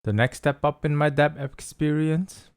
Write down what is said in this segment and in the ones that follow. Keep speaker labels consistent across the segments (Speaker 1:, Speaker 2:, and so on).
Speaker 1: The next step up in my DAP experience.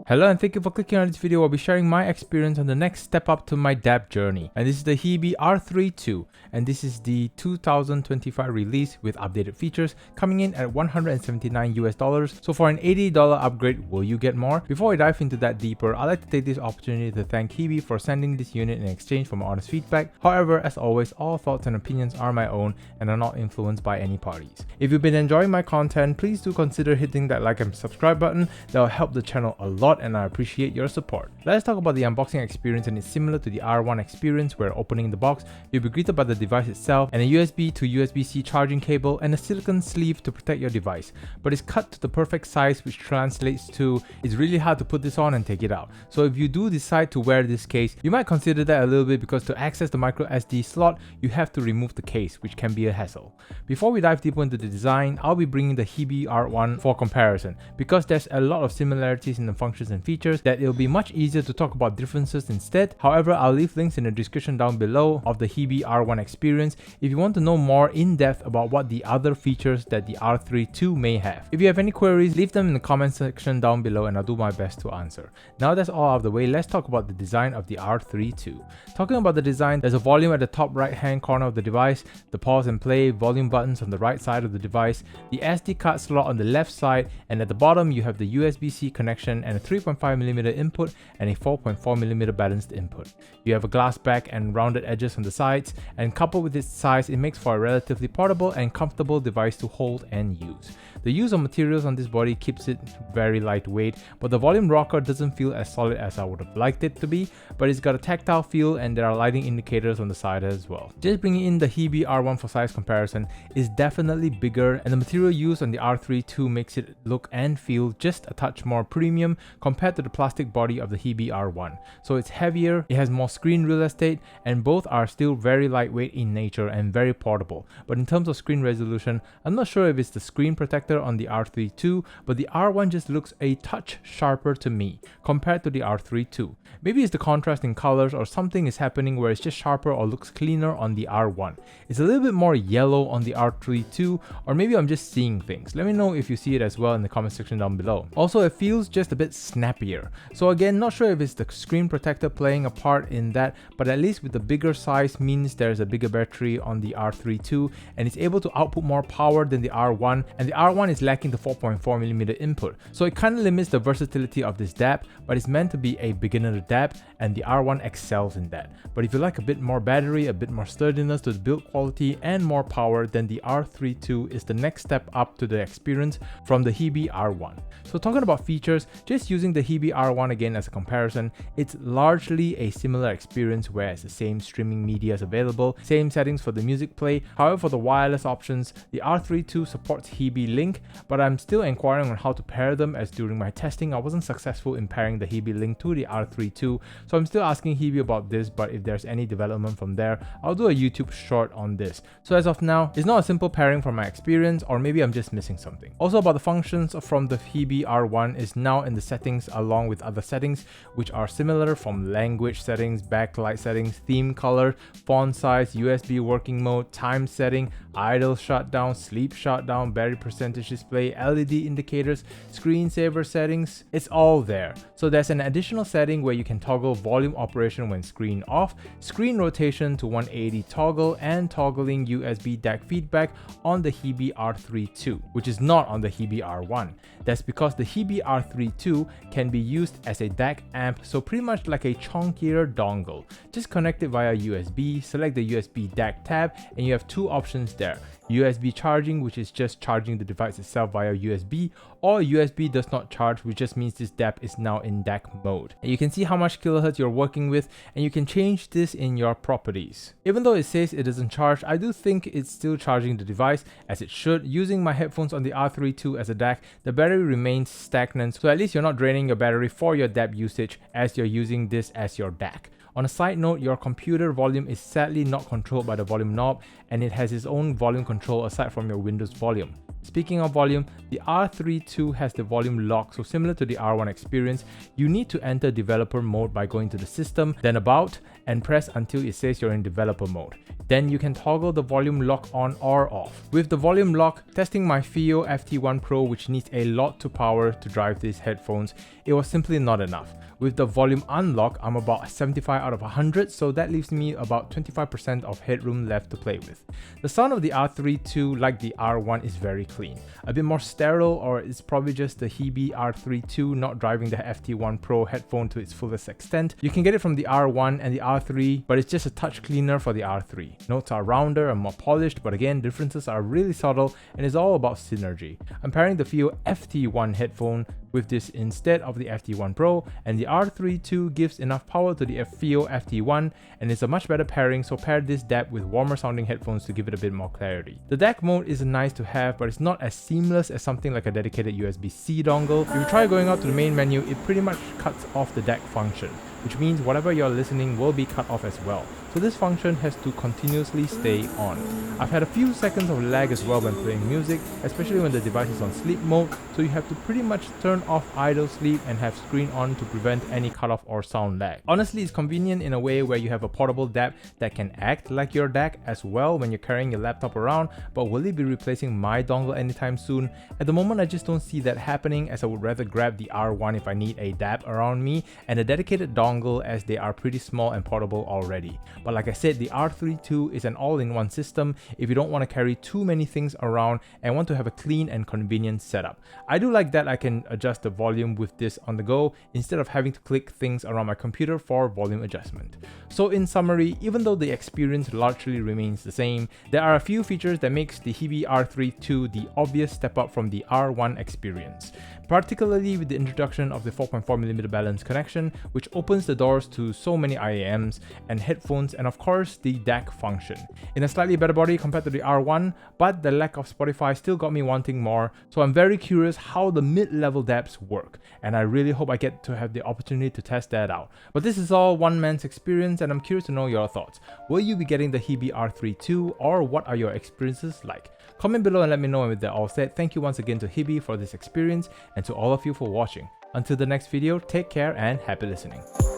Speaker 1: Hello and thank you for clicking on this video. I'll be sharing my experience on the next step up to my DAP journey. And this is the Hiby R32, and this is the 2025 release with updated features coming in at $179 US. So for an $80 upgrade, will you get more? Before I dive into that deeper, I'd like to take this opportunity to thank Hiby for sending this unit in exchange for my honest feedback. However, as always, all thoughts and opinions are my own and are not influenced by any parties. If you've been enjoying my content, please do consider hitting that like and subscribe button. That will help the channel a lot and I appreciate your support. Let's talk about the unboxing experience, and it's similar to the R1 experience where opening the box, you'll be greeted by the device itself and a USB to USB-C charging cable and a silicone sleeve to protect your device. But it's cut to the perfect size, which translates to it's really hard to put this on and take it out. So if you do decide to wear this case, you might consider that a little bit because to access the micro SD slot, you have to remove the case, which can be a hassle. Before we dive deeper into the design, I'll be bringing the Hiby R1 for comparison because there's a lot of similarities in the functions and features that it'll be much easier to talk about differences instead. However, I'll leave links in the description down below of the Hiby R1 experience if you want to know more in depth about what the other features that the R32 may have. If you have any queries, leave them in the comment section down below and I'll do my best to answer. Now that's all out of the way, let's talk about the design of the R32. Talking about the design, there's a volume at the top right hand corner of the device, the pause and play volume buttons on the right side of the device, the SD card slot on the left side, and at the bottom you have the USB-C connection and a 3.5mm input and a 4.4mm balanced input. You have a glass back and rounded edges on the sides, and coupled with its size, it makes for a relatively portable and comfortable device to hold and use. The use of materials on this body keeps it very lightweight, but the volume rocker doesn't feel as solid as I would have liked it to be, but it's got a tactile feel and there are lighting indicators on the side as well. Just bringing in the Hiby R1 for size comparison, is definitely bigger, and the material used on the R32 makes it look and feel just a touch more premium compared to the plastic body of the Hiby R1. So it's heavier, it has more screen real estate, and both are still very lightweight in nature and very portable. But in terms of screen resolution, I'm not sure if it's the screen protector on the R32, but the R1 just looks a touch sharper to me compared to the R32. Maybe it's the contrast in colors or something is happening where it's just sharper or looks cleaner on the R1. It's a little bit more yellow on the R32, or maybe I'm just seeing things. Let me know if you see it as well in the comment section down below. Also, it feels just a bit snappier. So again, not sure if it's the screen protector playing a part in that, but at least with the bigger size means there's a bigger battery on the R32 and it's able to output more power than the R1, and the R1 is lacking the 4.4mm input. So it kind of limits the versatility of this DAP, but it's meant to be a beginner DAP and the R1 excels in that. But if you like a bit more battery, a bit more sturdiness to the build quality and more power, then the R32 is the next step up to the experience from the Hiby R1. So talking about features, just using the Hiby R1 again as a comparison, it's largely a similar experience where it's the same streaming media is available, same settings for the music play. However, for the wireless options, the R32 supports Hiby Link, but I'm still inquiring on how to pair them, as during my testing I wasn't successful in pairing the Hiby Link to the R32, so I'm still asking Hiby about this, but if there's any development from there, I'll do a YouTube short on this. So as of now, it's not a simple pairing from my experience, or maybe I'm just missing something. Also about the functions from the Hiby R1 is now in the settings along with other settings which are similar, from language settings, backlight settings, theme color, font size, USB working mode, time setting, idle shutdown, sleep shutdown, battery percentage display, LED indicators, screensaver settings. It's all there. So there's an additional setting where you can toggle volume operation when screen off, screen rotation to 180 toggle, and toggling USB DAC feedback on the Hiby R32, which is not on the Hiby R1. That's because the Hiby R32 can be used as a DAC amp, so pretty much like a chunkier dongle. Just connect it via USB, select the USB DAC tab, and you have two options there. USB charging, which is just charging the device itself via USB, or USB does not charge, which just means this DAP is now in DAC mode. And you can see how much kilohertz you're working with, and you can change this in your properties. Even though it says it doesn't charge, I do think it's still charging the device as it should. Using my headphones on the R32 as a DAC, the battery remains stagnant, so at least you're not draining your battery for your DAP usage as you're using this as your DAC. On a side note, your computer volume is sadly not controlled by the volume knob, and it has its own volume control aside from your Windows volume. Speaking of volume, the R32 has the volume lock, so similar to the R1 experience, you need to enter developer mode by going to the system, then about, and press until it says you're in developer mode. Then you can toggle the volume lock on or off. With the volume lock, testing my FiiO FT1 Pro, which needs a lot to power to drive these headphones, it was simply not enough. With the volume unlock, I'm about 75 out of 100, so that leaves me about 25% of headroom left to play with. The sound of the R32, like the R1, is very clean. A bit more sterile, or it's probably just the Hiby R32 not driving the FT1 Pro headphone to its fullest extent. You can get it from the R1 and the R3, but it's just a touch cleaner for the R3. Notes are rounder and more polished, but again, differences are really subtle and it's all about synergy. I'm pairing the FiiO FT1 headphone with this instead of the FT1 Pro, and the R32 gives enough power to the FiiO FT1 and it's a much better pairing, so pair this DAP with warmer sounding headphones to give it a bit more clarity. The DAC mode is nice to have, but it's not as seamless as something like a dedicated USB-C dongle. If you try going out to the main menu, it pretty much cuts off the DAC function, which means whatever you're listening will be cut off as well. So this function has to continuously stay on. I've had a few seconds of lag as well when playing music, especially when the device is on sleep mode, so you have to pretty much turn off idle sleep and have screen on to prevent any cutoff or sound lag. Honestly, it's convenient in a way where you have a portable DAP that can act like your DAC as well when you're carrying your laptop around, but will it be replacing my dongle anytime soon? At the moment, I just don't see that happening, as I would rather grab the R1 if I need a DAP around me and a dedicated dongle, as they are pretty small and portable already. But like I said, the R32 is an all-in-one system if you don't want to carry too many things around and want to have a clean and convenient setup. I do like that I can adjust the volume with this on the go instead of having to click things around my computer for volume adjustment. So in summary, even though the experience largely remains the same, there are a few features that makes the Hiby R32 the obvious step up from the R1 experience, particularly with the introduction of the 4.4mm balance connection, which opens the doors to so many IAMs and headphones, and of course the DAC function. In a slightly better body compared to the R1, but the lack of Spotify still got me wanting more, so I'm very curious how the mid-level DAPs work, and I really hope I get to have the opportunity to test that out. But this is all one man's experience, and I'm curious to know your thoughts. Will you be getting the Hiby R32, or what are your experiences like? Comment below and let me know. And with that all said, thank you once again to Hiby for this experience, and to all of you for watching. Until the next video, take care and happy listening.